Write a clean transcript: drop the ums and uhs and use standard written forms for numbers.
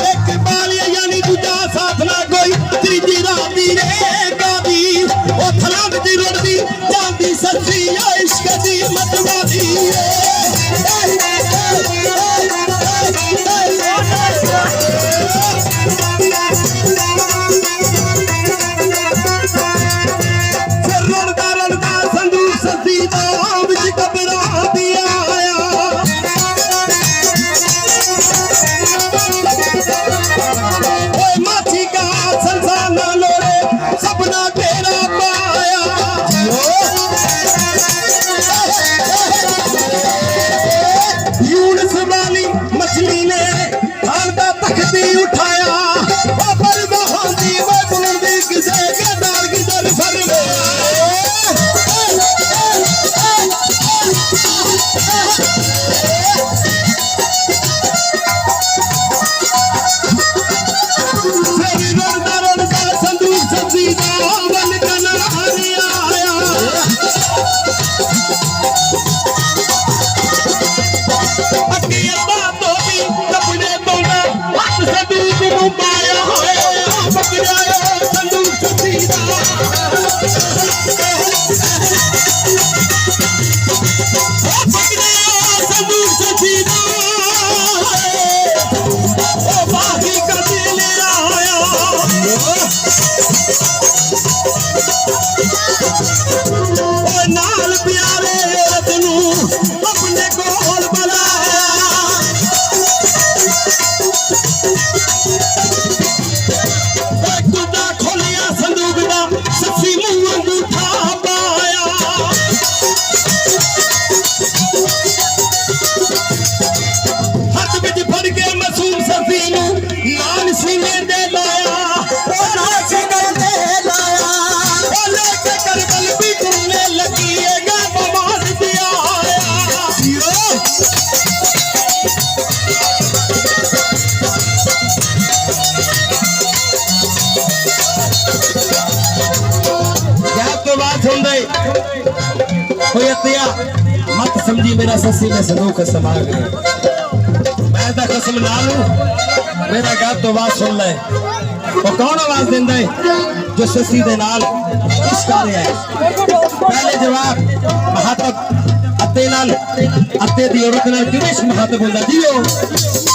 एक बालिया यानी दूजा साथ ना कोई तीजी राती रहेगा दी ओ थला विच रुड़दी जांदी सच्ची इश्क दी मतवादी फिर रुड़दा रुड़दा संदूक सच्ची दा विच घबरा दिया माथी का संसार न लोड़े सपना तेरा पाया यूनुस वाली मछली ने खानदा तख्ती उठाया पर बहादी बदलदी किसे के दार की तरफ नाल प्यारे तनू अपने कोल बुलाया खुदा खोलिया संदूक दा सच्ची मुंह अंगूठा पाया हाथ विच फड़ के मासूम सफी नू नाल सीने दे लाया मत समझी मेरा ससी में संदूक समा गया मैं तो कसम ना लू मेरा गल तो आवाज सुन ले वो कौन आवाज देंदा है जो ससी दे नाल इश्क कर रहा है पहले जवाब महातब अते नाल अते दी औरत नाल किवें इश्क महातब होंदा जीओ